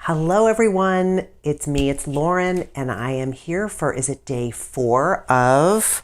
Hello everyone, it's me, it's Lauren, and I am here for, is it day 4 of,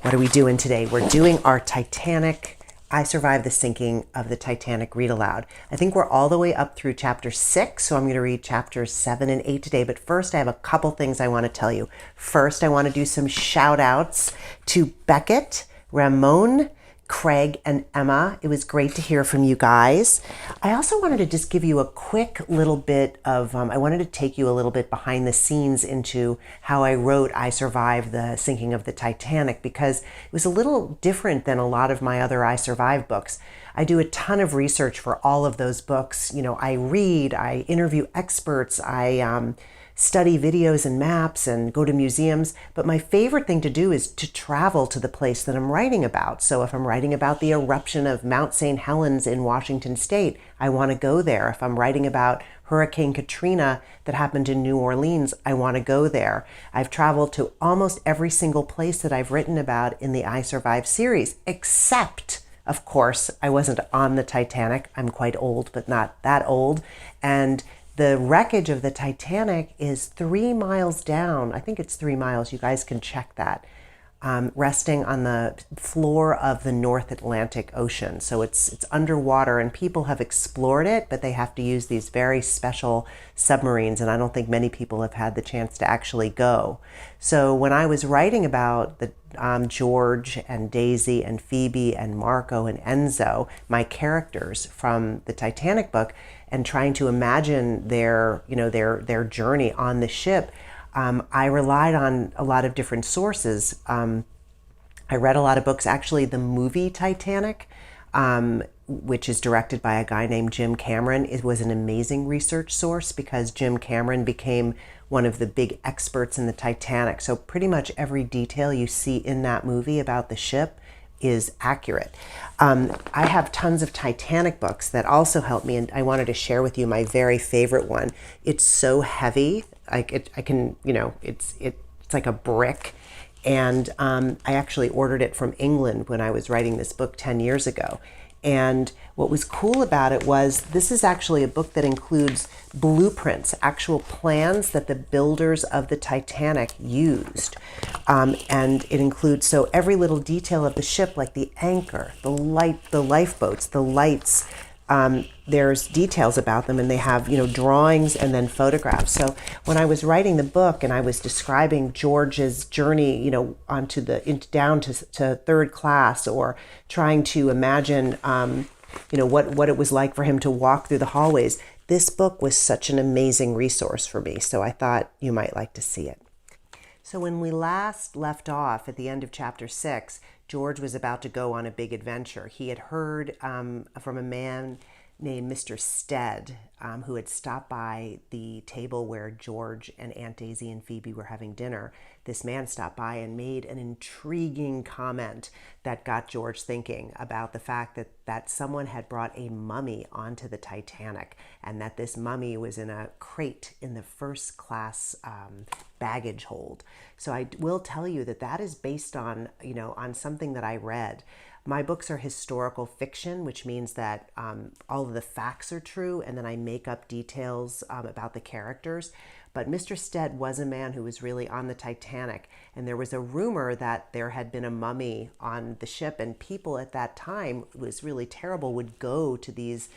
what are we doing today? We're doing our Titanic, I Survived the Sinking of the Titanic read aloud. I think we're all the way up through chapter 6, so I'm going to read chapters 7 and 8 today, but first I have a couple things I want to tell you. First, I want to do some shout outs to Beckett, Ramon, Craig, and Emma. It was great to hear from you guys. I also wanted to just give you a quick little bit of, I wanted to take you a little bit behind the scenes into how I wrote I Survived the Sinking of the Titanic, because it was a little different than a lot of my other I Survived books. I do a ton of research for all of those books. You know, I read, I interview experts, I study videos and maps and go to museums. But my favorite thing to do is to travel to the place that I'm writing about. So if I'm writing about the eruption of Mount St. Helens in Washington State, I want to go there. If I'm writing about Hurricane Katrina that happened in New Orleans, I want to go there. I've traveled to almost every single place that I've written about in the I Survived series, except, of course, I wasn't on the Titanic. I'm quite old, but not that old. And the wreckage of the Titanic is 3 miles down. I think it's 3 miles. You guys can check that. Resting on the floor of the North Atlantic Ocean. So it's underwater, and people have explored it, but they have to use these very special submarines, and I don't think many people have had the chance to actually go. So when I was writing about the George and Daisy and Phoebe and Marco and Enzo, my characters from the Titanic book, and trying to imagine their journey on the ship, I relied on a lot of different sources. I read a lot of books. Actually, the movie Titanic, which is directed by a guy named Jim Cameron, it was an amazing research source because Jim Cameron became one of the big experts in the Titanic. So pretty much every detail you see in that movie about the ship is accurate. I have tons of Titanic books that also help me, and I wanted to share with you my very favorite one. It's so heavy, it's like a brick, and I actually ordered it from England when I was writing this book 10 years ago. And what was cool about it was this is actually a book that includes blueprints, actual plans that the builders of the Titanic used. And it includes, so every little detail of the ship, like the anchor, the lifeboats, the lights, there's details about them, and they have, drawings and then photographs. So when I was writing the book and I was describing George's journey, onto down to third class, or trying to imagine, what it was like for him to walk through the hallways, this book was such an amazing resource for me. So I thought you might like to see it. So when we last left off at the end of chapter 6, George was about to go on a big adventure. He had heard from a man named Mr. Stead, who had stopped by the table where George and Aunt Daisy and Phoebe were having dinner. This man stopped by and made an intriguing comment that got George thinking about the fact that someone had brought a mummy onto the Titanic, and that this mummy was in a crate in the first class baggage hold. So I will tell you that is based on, on something that I read. My books are historical fiction, which means that all of the facts are true, and then I make up details about the characters. But Mr. Stead was a man who was really on the Titanic, and there was a rumor that there had been a mummy on the ship, and people at that time, it was really terrible, would go to these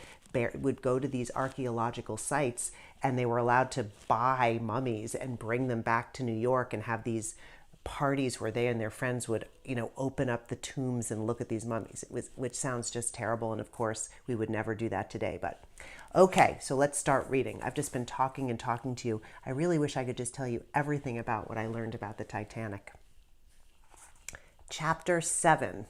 archaeological sites, and they were allowed to buy mummies and bring them back to New York and have these parties where they and their friends would, open up the tombs and look at these mummies, which sounds just terrible. And of course, we would never do that today. But okay, so let's start reading. I've just been talking and talking to you. I really wish I could just tell you everything about what I learned about the Titanic. Chapter 7.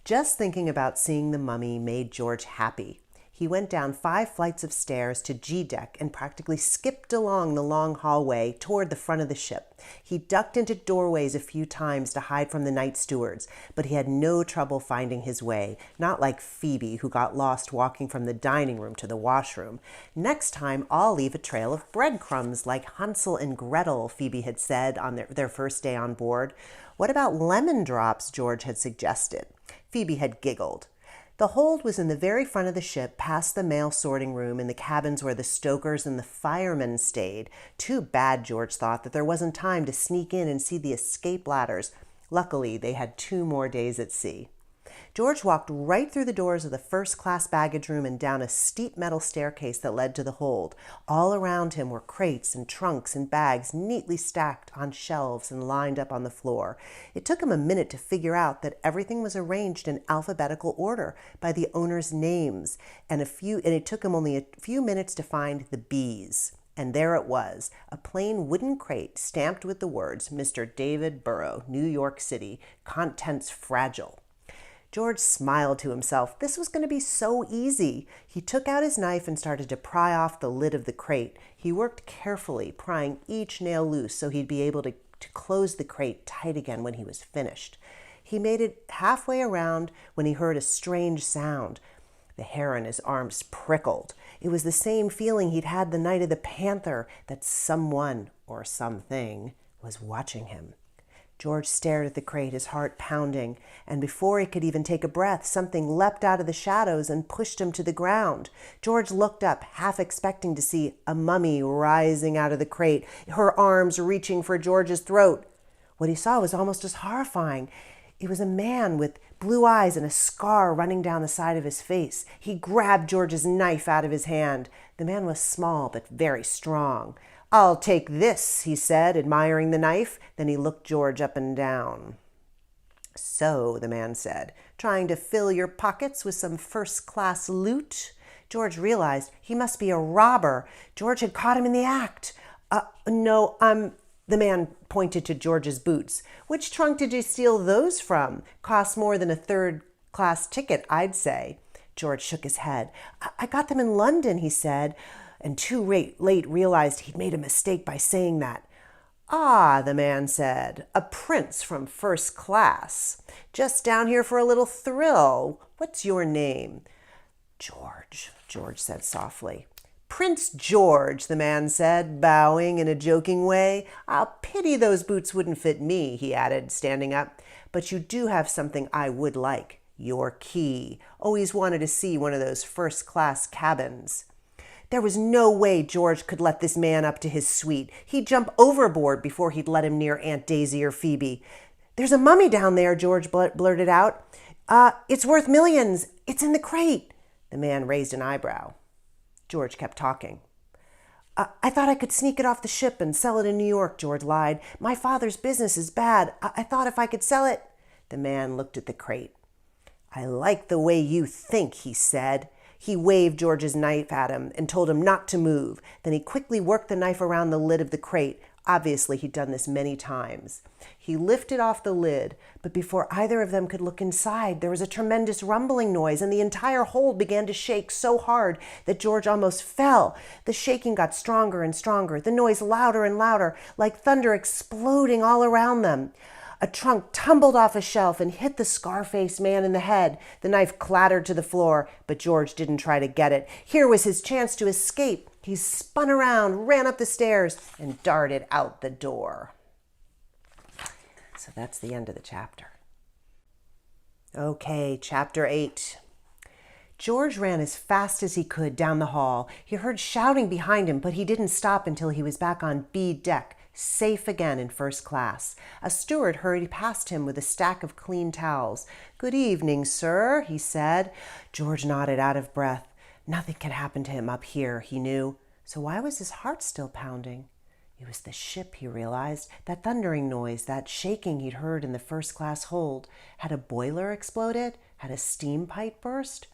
Just thinking about seeing the mummy made George happy. He went down 5 flights of stairs to G deck and practically skipped along the long hallway toward the front of the ship. He ducked into doorways a few times to hide from the night stewards, but he had no trouble finding his way, not like Phoebe, who got lost walking from the dining room to the washroom. Next time, I'll leave a trail of breadcrumbs like Hansel and Gretel, Phoebe had said on their first day on board. What about lemon drops, George had suggested. Phoebe had giggled. The hold was in the very front of the ship, past the mail sorting room and the cabins where the stokers and the firemen stayed. Too bad, George thought, that there wasn't time to sneak in and see the escape ladders. Luckily, they had 2 more days at sea. George walked right through the doors of the first-class baggage room and down a steep metal staircase that led to the hold. All around him were crates and trunks and bags neatly stacked on shelves and lined up on the floor. It took him a minute to figure out that everything was arranged in alphabetical order by the owners' names, and it took him only a few minutes to find the B's. And there it was, a plain wooden crate stamped with the words, Mr. David Burrow, New York City, contents fragile. George smiled to himself. This was going to be so easy. He took out his knife and started to pry off the lid of the crate. He worked carefully, prying each nail loose so he'd be able to close the crate tight again when he was finished. He made it halfway around when he heard a strange sound. The hair on his arms prickled. It was the same feeling he'd had the night of the panther, that someone or something was watching him. George stared at the crate, his heart pounding, and before he could even take a breath, something leapt out of the shadows and pushed him to the ground. George looked up, half expecting to see a mummy rising out of the crate, her arms reaching for George's throat. What he saw was almost as horrifying. It was a man with blue eyes and a scar running down the side of his face. He grabbed George's knife out of his hand. The man was small but very strong. "I'll take this," he said, admiring the knife. Then he looked George up and down. "So," the man said, "trying to fill your pockets with some first-class loot?" George realized he must be a robber. George had caught him in the act. No, the man pointed to George's boots. "Which trunk did you steal those from? Cost more than a third-class ticket, I'd say." George shook his head. I got them in London," he said, and too late realized he'd made a mistake by saying that. "Ah," the man said, "a prince from first class. Just down here for a little thrill. What's your name?" "George," George said softly. "Prince George," the man said, bowing in a joking way. "I'll pity those boots wouldn't fit me," he added, standing up. "But you do have something I would like. Your key. Always wanted to see one of those first-class cabins." There was no way George could let this man up to his suite. He'd jump overboard before he'd let him near Aunt Daisy or Phoebe. "There's a mummy down there," George blurted out. It's worth millions. It's in the crate." The man raised an eyebrow. George kept talking. I thought I could sneak it off the ship and sell it in New York," George lied. "My father's business is bad. I thought if I could sell it..." The man looked at the crate. "I like the way you think," he said. He waved George's knife at him and told him not to move. Then he quickly worked the knife around the lid of the crate. Obviously, he'd done this many times. He lifted off the lid, but before either of them could look inside, there was a tremendous rumbling noise, and the entire hold began to shake so hard that George almost fell. The shaking got stronger and stronger, the noise louder and louder, like thunder exploding all around them. A trunk tumbled off a shelf and hit the scar-faced man in the head. The knife clattered to the floor, but George didn't try to get it. Here was his chance to escape. He spun around, ran up the stairs, and darted out the door. So that's the end of the chapter. Okay, chapter 8. George ran as fast as he could down the hall. He heard shouting behind him, but he didn't stop until he was back on B deck, safe again in first class. A steward hurried past him with a stack of clean towels. "Good evening, sir," he said. George nodded, out of breath. Nothing could happen to him up here, he knew. So why was his heart still pounding? It was the ship, he realized. That thundering noise, that shaking he'd heard in the first-class hold. Had a boiler exploded? Had a steam pipe burst?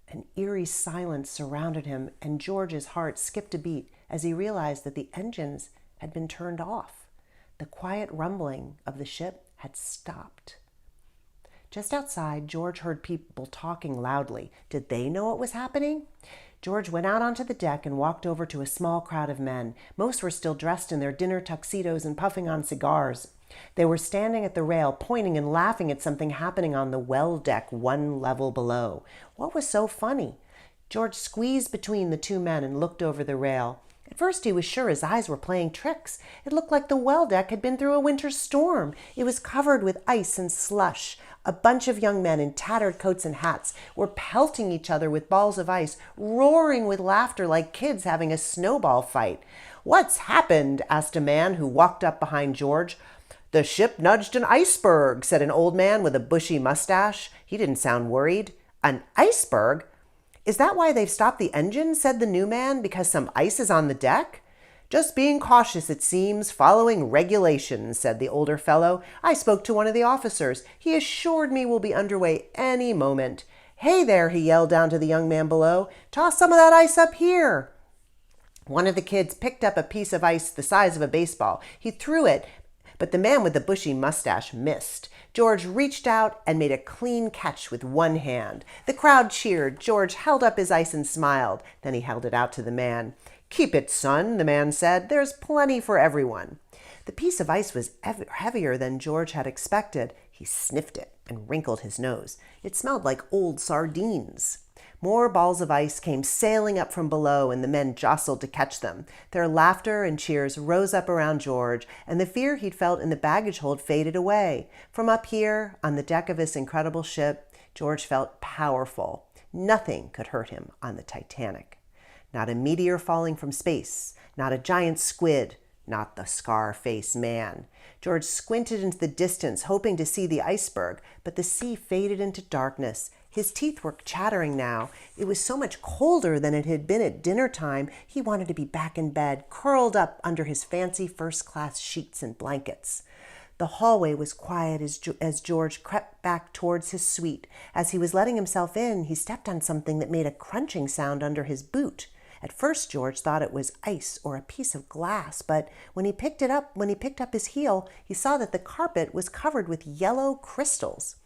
An eerie silence surrounded him, and George's heart skipped a beat as he realized that the engines had been turned off. The quiet rumbling of the ship had stopped. Just outside, George heard people talking loudly. Did they know what was happening? George went out onto the deck and walked over to a small crowd of men. Most were still dressed in their dinner tuxedos and puffing on cigars. They were standing at the rail, pointing and laughing at something happening on the well deck 1 level below. What was so funny? George squeezed between the two men and looked over the rail. At first he was sure his eyes were playing tricks. It looked like the well deck had been through a winter storm. It was covered with ice and slush. A bunch of young men in tattered coats and hats were pelting each other with balls of ice, roaring with laughter like kids having a snowball fight. "What's happened?" asked a man who walked up behind George. "The ship nudged an iceberg," said an old man with a bushy mustache. He didn't sound worried. "An iceberg? Is that why they've stopped the engine?" said the new man. "Because some ice is on the deck?" "Just being cautious, it seems, following regulations," said the older fellow. "I spoke to one of the officers. He assured me we'll be underway any moment." "Hey there," he yelled down to the young man below. "Toss some of that ice up here." One of the kids picked up a piece of ice the size of a baseball. He threw it, but the man with the bushy mustache missed. George reached out and made a clean catch with one hand. The crowd cheered. George held up his ice and smiled. Then he held it out to the man. "Keep it, son," the man said. "There's plenty for everyone." The piece of ice was heavier than George had expected. He sniffed it and wrinkled his nose. It smelled like old sardines. More balls of ice came sailing up from below, and the men jostled to catch them. Their laughter and cheers rose up around George, and the fear he'd felt in the baggage hold faded away. From up here, on the deck of this incredible ship, George felt powerful. Nothing could hurt him on the Titanic. Not a meteor falling from space, not a giant squid, not the scar-faced man. George squinted into the distance, hoping to see the iceberg, but the sea faded into darkness. His teeth were chattering now. It was so much colder than it had been at dinner time. He wanted to be back in bed, curled up under his fancy first-class sheets and blankets. The hallway was quiet as George crept back towards his suite. As he was letting himself in, he stepped on something that made a crunching sound under his boot. At first, George thought it was ice or a piece of glass, but when he picked up his heel, he saw that the carpet was covered with yellow crystals.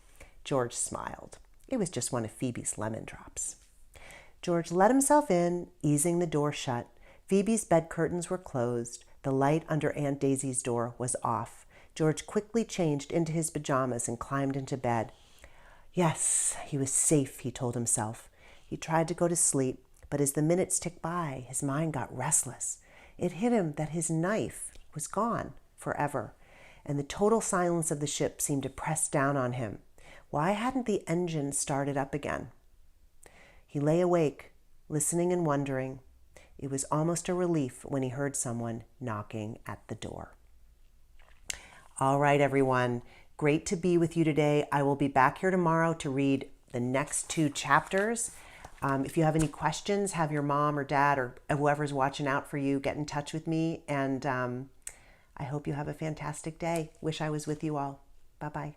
George smiled. It was just one of Phoebe's lemon drops. George let himself in, easing the door shut. Phoebe's bed curtains were closed. The light under Aunt Daisy's door was off. George quickly changed into his pajamas and climbed into bed. Yes, he was safe, he told himself. He tried to go to sleep, but as the minutes ticked by, his mind got restless. It hit him that his knife was gone forever, and the total silence of the ship seemed to press down on him. Why hadn't the engine started up again? He lay awake, listening and wondering. It was almost a relief when he heard someone knocking at the door. All right, everyone. Great to be with you today. I will be back here tomorrow to read the next 2 chapters. If you have any questions, have your mom or dad or whoever's watching out for you get in touch with me. And I hope you have a fantastic day. Wish I was with you all. Bye-bye.